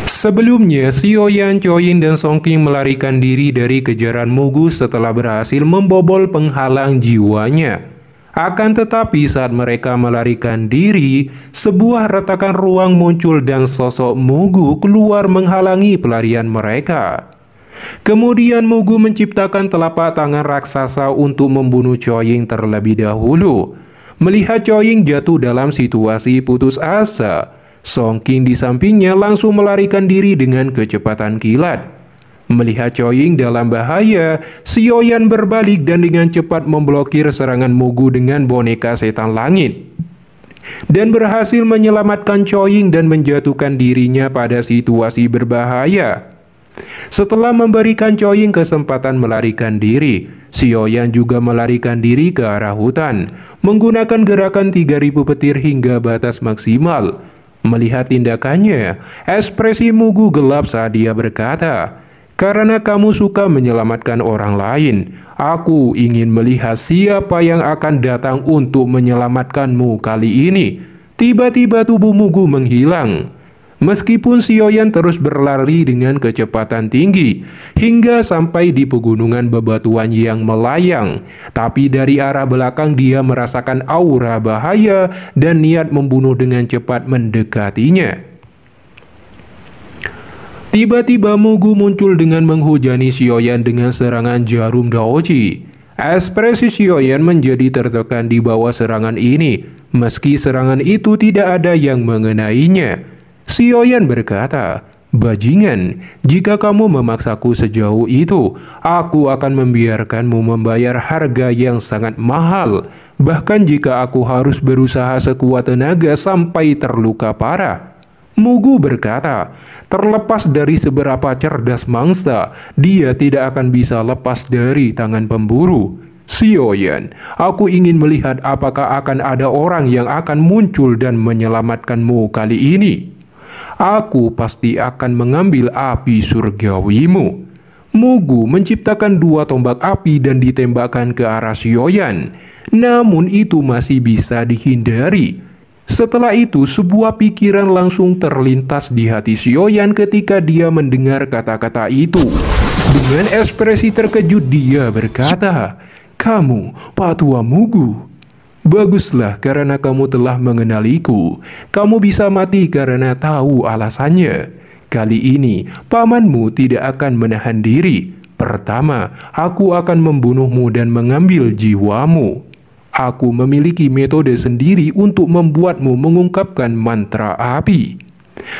Sebelumnya, Xiaoyan, Chouyin, dan Song Qing melarikan diri dari kejaran Mugu setelah berhasil membobol penghalang jiwanya. Akan tetapi saat mereka melarikan diri, sebuah retakan ruang muncul dan sosok Mugu keluar menghalangi pelarian mereka. Kemudian Mugu menciptakan telapak tangan raksasa untuk membunuh Chouyin terlebih dahulu. Melihat Chouyin jatuh dalam situasi putus asa, Song Qing di sampingnya langsung melarikan diri dengan kecepatan kilat. Melihat Chouyin dalam bahaya, Xiaoyan berbalik dan dengan cepat memblokir serangan Mugu dengan boneka setan langit, dan berhasil menyelamatkan Chouyin dan menjatuhkan dirinya pada situasi berbahaya. Setelah memberikan Chouyin kesempatan melarikan diri, Xiaoyan juga melarikan diri ke arah hutan, menggunakan gerakan 3000 petir hingga batas maksimal. Melihat tindakannya, ekspresi Mugu gelap saat dia berkata, "Karena kamu suka menyelamatkan orang lain, aku ingin melihat siapa yang akan datang untuk menyelamatkanmu kali ini." Tiba-tiba tubuh Mugu menghilang. Meskipun Xiaoyan terus berlari dengan kecepatan tinggi hingga sampai di pegunungan bebatuan yang melayang, tapi dari arah belakang dia merasakan aura bahaya dan niat membunuh dengan cepat mendekatinya. Tiba-tiba Mugu muncul dengan menghujani Xiaoyan dengan serangan jarum Daoji. Ekspresi Xiaoyan menjadi tertekan di bawah serangan ini, meski serangan itu tidak ada yang mengenainya. Xiaoyan berkata, "Bajingan, jika kamu memaksaku sejauh itu, aku akan membiarkanmu membayar harga yang sangat mahal. Bahkan jika aku harus berusaha sekuat tenaga sampai terluka parah." Mugu berkata, "Terlepas dari seberapa cerdas mangsa, dia tidak akan bisa lepas dari tangan pemburu. Xiaoyan, aku ingin melihat apakah akan ada orang yang akan muncul dan menyelamatkanmu kali ini. Aku pasti akan mengambil api surgawimu." Mugu menciptakan 2 tombak api dan ditembakkan ke arah Xiaoyan. Namun itu masih bisa dihindari. Setelah itu, sebuah pikiran langsung terlintas di hati Xiaoyan ketika dia mendengar kata-kata itu. Dengan ekspresi terkejut dia berkata, "Kamu, Pak Tua Mugu. Baguslah, karena kamu telah mengenaliku. Kamu bisa mati karena tahu alasannya. Kali ini, pamanmu tidak akan menahan diri. Pertama, aku akan membunuhmu dan mengambil jiwamu. Aku memiliki metode sendiri untuk membuatmu mengungkapkan mantra api."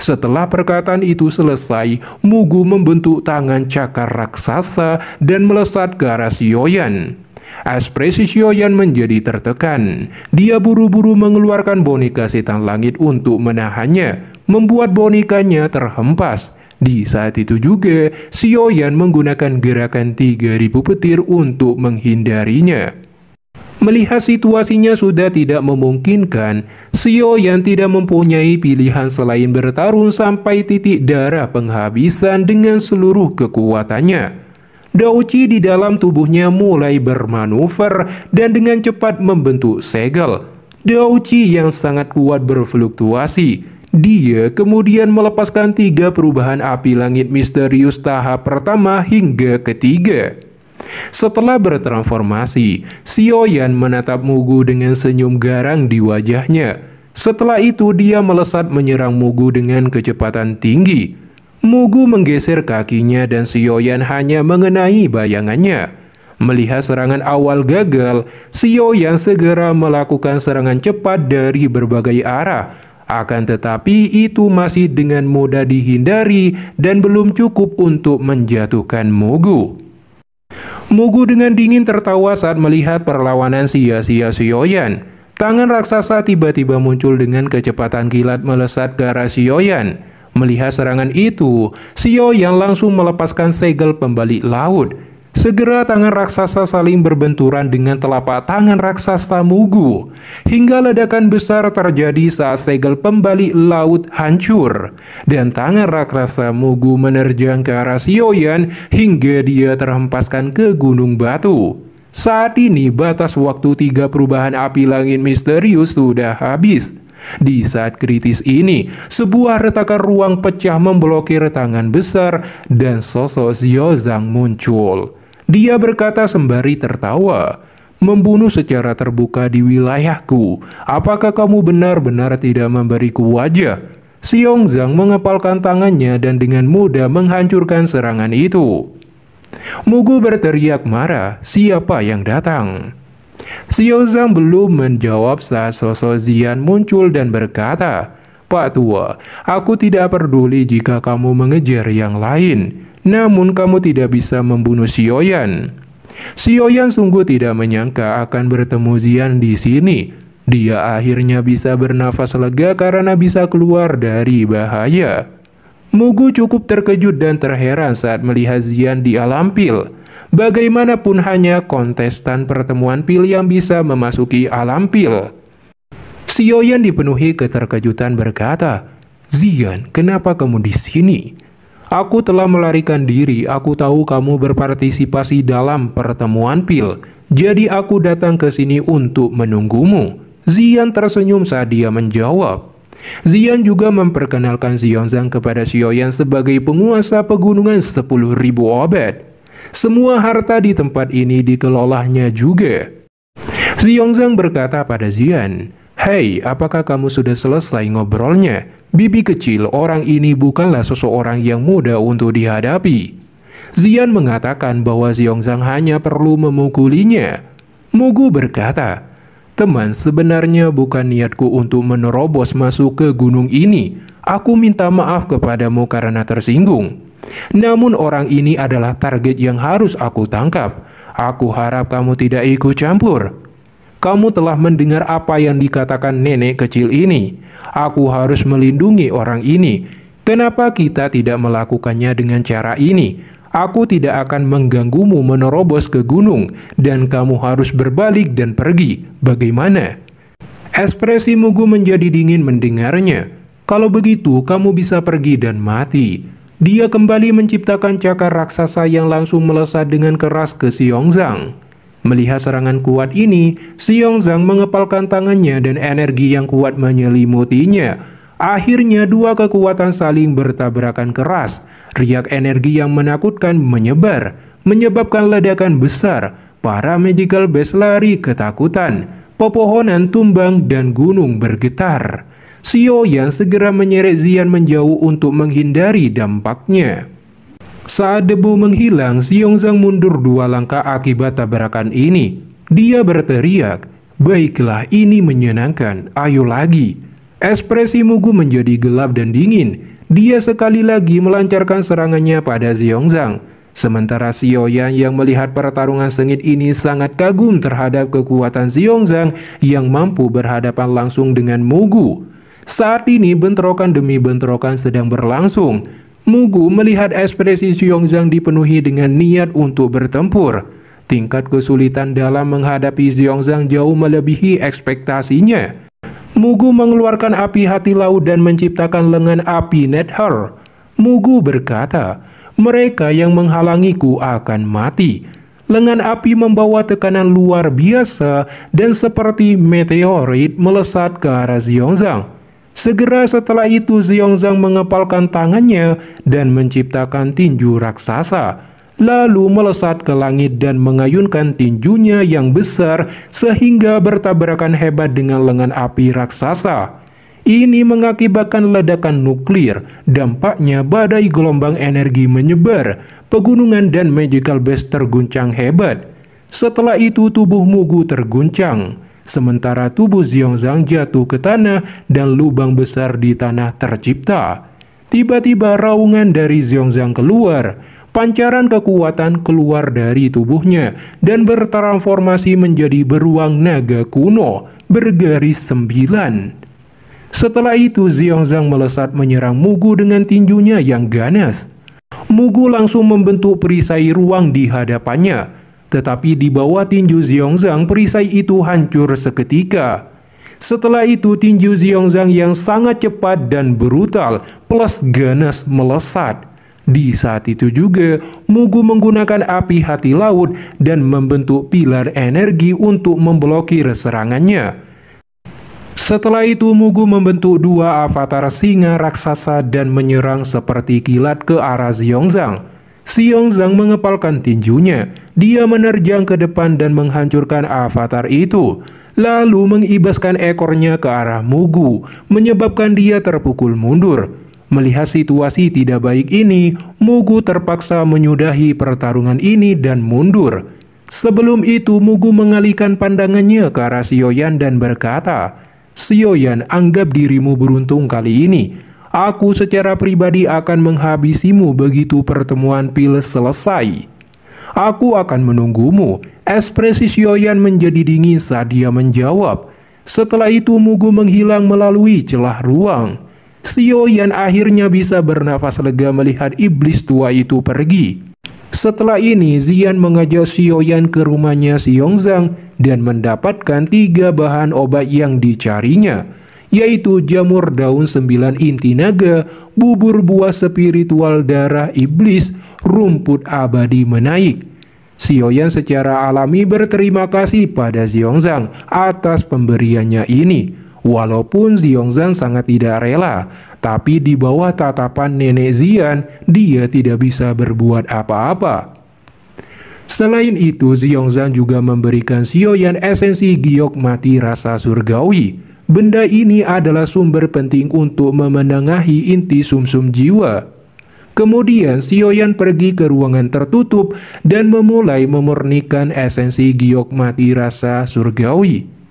Setelah perkataan itu selesai, Mugu membentuk tangan cakar raksasa dan melesat ke arah Xiaoyan. Ekspresi Xiaoyan menjadi tertekan. Dia buru-buru mengeluarkan boneka setan langit untuk menahannya, membuat bonekanya terhempas. Di saat itu juga, Xiaoyan menggunakan gerakan 3000 petir untuk menghindarinya. Melihat situasinya sudah tidak memungkinkan, Xiaoyan tidak mempunyai pilihan selain bertarung sampai titik darah penghabisan dengan seluruh kekuatannya. Daoji di dalam tubuhnya mulai bermanuver dan dengan cepat membentuk segel. Daoji yang sangat kuat berfluktuasi. Dia kemudian melepaskan 3 perubahan api langit misterius tahap pertama hingga ketiga. Setelah bertransformasi, Xiaoyan menatap Mugu dengan senyum garang di wajahnya. Setelah itu dia melesat menyerang Mugu dengan kecepatan tinggi. Mugu menggeser kakinya dan Xiaoyan hanya mengenai bayangannya. Melihat serangan awal gagal, Xiaoyan segera melakukan serangan cepat dari berbagai arah. Akan tetapi itu masih dengan mudah dihindari dan belum cukup untuk menjatuhkan Mugu. Mugu dengan dingin tertawa saat melihat perlawanan sia-sia Xiaoyan. Tangan raksasa tiba-tiba muncul dengan kecepatan kilat melesat ke arah Xiaoyan. Melihat serangan itu, Xiaoyan langsung melepaskan segel pembalik laut. Segera tangan raksasa saling berbenturan dengan telapak tangan raksasa Mugu. Hingga ledakan besar terjadi saat segel pembalik laut hancur. Dan tangan raksasa Mugu menerjang ke arah Xiaoyan hingga dia terhempaskan ke gunung batu. Saat ini batas waktu 3 perubahan api langit misterius sudah habis. Di saat kritis ini, sebuah retakan ruang pecah memblokir tangan besar dan sosok Xiaozang muncul. Dia berkata sembari tertawa, "Membunuh secara terbuka di wilayahku. Apakah kamu benar-benar tidak memberiku wajah?" Xiaozang mengepalkan tangannya dan dengan mudah menghancurkan serangan itu. Mugu berteriak marah, "Siapa yang datang?" Xiaozang belum menjawab saat sosok Xian muncul dan berkata, "Pak Tua, aku tidak peduli jika kamu mengejar yang lain, namun kamu tidak bisa membunuh Xiaoyan." Xiaoyan sungguh tidak menyangka akan bertemu Xian di sini. Dia akhirnya bisa bernafas lega karena bisa keluar dari bahaya. Mugu cukup terkejut dan terheran saat melihat Xian di alam pil. Bagaimanapun hanya kontestan pertemuan pil yang bisa memasuki alam pil. Xiaoyan dipenuhi keterkejutan berkata, "Xian, kenapa kamu di sini? Aku telah melarikan diri, aku tahu kamu berpartisipasi dalam pertemuan pil. Jadi aku datang ke sini untuk menunggumu." Xian tersenyum saat dia menjawab. Xian juga memperkenalkan Xiaozang kepada Xiaoyan sebagai penguasa pegunungan 10.000 obat. Semua harta di tempat ini dikelolanya juga. Xiaozang berkata pada Xian, "Hei, apakah kamu sudah selesai ngobrolnya? Bibi kecil, orang ini bukanlah seseorang yang mudah untuk dihadapi." Xian mengatakan bahwa Xiaozang hanya perlu memukulinya. Mugu berkata, "Teman, sebenarnya bukan niatku untuk menerobos masuk ke gunung ini. Aku minta maaf kepadamu karena tersinggung. Namun orang ini adalah target yang harus aku tangkap. Aku harap kamu tidak ikut campur. Kamu telah mendengar apa yang dikatakan nenek kecil ini. Aku harus melindungi orang ini. Kenapa kita tidak melakukannya dengan cara ini? Aku tidak akan mengganggumu menerobos ke gunung, dan kamu harus berbalik dan pergi. Bagaimana?" Ekspresi Mugu menjadi dingin mendengarnya. "Kalau begitu, kamu bisa pergi dan mati." Dia kembali menciptakan cakar raksasa yang langsung melesat dengan keras ke Xiaozang. Melihat serangan kuat ini, Xiaozang mengepalkan tangannya dan energi yang kuat menyelimutinya. Akhirnya dua kekuatan saling bertabrakan keras. Riak energi yang menakutkan menyebar, menyebabkan ledakan besar. Para magical beast lari ketakutan. Pepohonan tumbang dan gunung bergetar. Xiaoyan segera menyeret Xian menjauh untuk menghindari dampaknya. Saat debu menghilang, Xiaozang mundur 2 langkah akibat tabrakan ini. Dia berteriak, "Baiklah, ini menyenangkan, ayo lagi." Ekspresi Mugu menjadi gelap dan dingin. Dia sekali lagi melancarkan serangannya pada Xiaozang. Sementara Xiaoyan yang melihat pertarungan sengit ini sangat kagum terhadap kekuatan Xiaozang yang mampu berhadapan langsung dengan Mugu. Saat ini bentrokan demi bentrokan sedang berlangsung. Mugu melihat ekspresi Xiaozang dipenuhi dengan niat untuk bertempur. Tingkat kesulitan dalam menghadapi Xiaozang jauh melebihi ekspektasinya. Mugu mengeluarkan api hati laut dan menciptakan lengan api Nether. Mugu berkata, "Mereka yang menghalangiku akan mati." Lengan api membawa tekanan luar biasa dan seperti meteorit melesat ke arah Xiaozang. Segera setelah itu Xiaozang mengepalkan tangannya dan menciptakan tinju raksasa. Lalu melesat ke langit dan mengayunkan tinjunya yang besar sehingga bertabrakan hebat dengan lengan api raksasa. Ini mengakibatkan ledakan nuklir. Dampaknya badai gelombang energi menyebar. Pegunungan dan magical beast terguncang hebat. Setelah itu tubuh Mugu terguncang. Sementara tubuh Xiaozang jatuh ke tanah dan lubang besar di tanah tercipta. Tiba-tiba raungan dari Xiaozang keluar. Pancaran kekuatan keluar dari tubuhnya dan bertransformasi menjadi beruang naga kuno bergaris 9. Setelah itu Xiaozang melesat menyerang Mugu dengan tinjunya yang ganas. Mugu langsung membentuk perisai ruang di hadapannya, tetapi di bawah tinju Xiaozang perisai itu hancur seketika. Setelah itu tinju Xiaozang yang sangat cepat dan brutal plus ganas melesat. Di saat itu juga, Mugu menggunakan api hati laut dan membentuk pilar energi untuk memblokir serangannya. Setelah itu Mugu membentuk dua avatar singa raksasa dan menyerang seperti kilat ke arah Xiongzang. Xiongzang mengepalkan tinjunya, dia menerjang ke depan dan menghancurkan avatar itu, lalu mengibaskan ekornya ke arah Mugu, menyebabkan dia terpukul mundur. Melihat situasi tidak baik ini, Mugu terpaksa menyudahi pertarungan ini dan mundur. Sebelum itu Mugu mengalihkan pandangannya ke arah Xiaoyan dan berkata, "Xiaoyan, anggap dirimu beruntung kali ini. Aku secara pribadi akan menghabisimu begitu pertemuan pil selesai. Aku akan menunggumu." Ekspresi Xiaoyan menjadi dingin saat dia menjawab. Setelah itu Mugu menghilang melalui celah ruang. Xiaoyan akhirnya bisa bernafas lega melihat iblis tua itu pergi. Setelah ini, Xian mengajak Xiaoyan ke rumahnya Xiongzang dan mendapatkan 3 bahan obat yang dicarinya, yaitu jamur daun 9 inti naga, bubur buah spiritual darah iblis, rumput abadi menaik. Xiaoyan secara alami berterima kasih pada Xiongzang atas pemberiannya ini. Walaupun Xiongzang sangat tidak rela, tapi di bawah tatapan nenek Xian, dia tidak bisa berbuat apa-apa. Selain itu, Xiongzang juga memberikan Xiaoyan esensi giok mati rasa surgawi. Benda ini adalah sumber penting untuk memenangahi inti sumsum jiwa. Kemudian Xiaoyan pergi ke ruangan tertutup dan memulai memurnikan esensi giok mati rasa surgawi.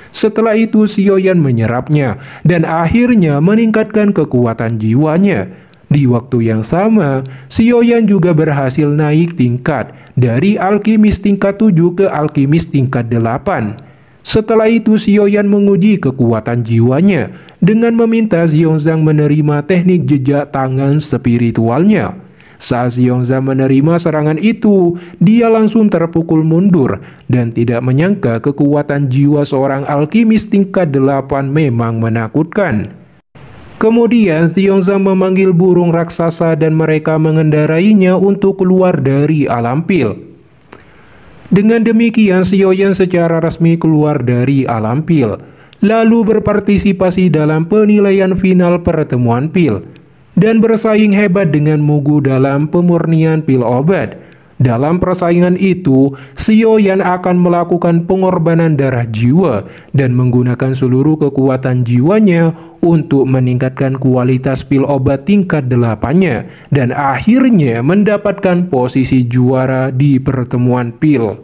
Setelah itu Xiaoyan menyerapnya dan akhirnya meningkatkan kekuatan jiwanya. Di waktu yang sama, Xiaoyan juga berhasil naik tingkat dari alkimis tingkat 7 ke alkimis tingkat 8. Setelah itu Xiaoyan menguji kekuatan jiwanya dengan meminta Xiongzang menerima teknik jejak tangan spiritualnya. Saat Xiongzang menerima serangan itu, dia langsung terpukul mundur dan tidak menyangka kekuatan jiwa seorang alkimis tingkat 8 memang menakutkan. Kemudian Xiongzang memanggil burung raksasa dan mereka mengendarainya untuk keluar dari alam pil. Dengan demikian Xiaoyan secara resmi keluar dari alam pil, lalu berpartisipasi dalam penilaian final pertemuan pil, dan bersaing hebat dengan Mugu dalam pemurnian pil obat. Dalam persaingan itu, Xiaoyan akan melakukan pengorbanan darah jiwa dan menggunakan seluruh kekuatan jiwanya untuk meningkatkan kualitas pil obat tingkat 8-nya dan akhirnya mendapatkan posisi juara di pertemuan pil.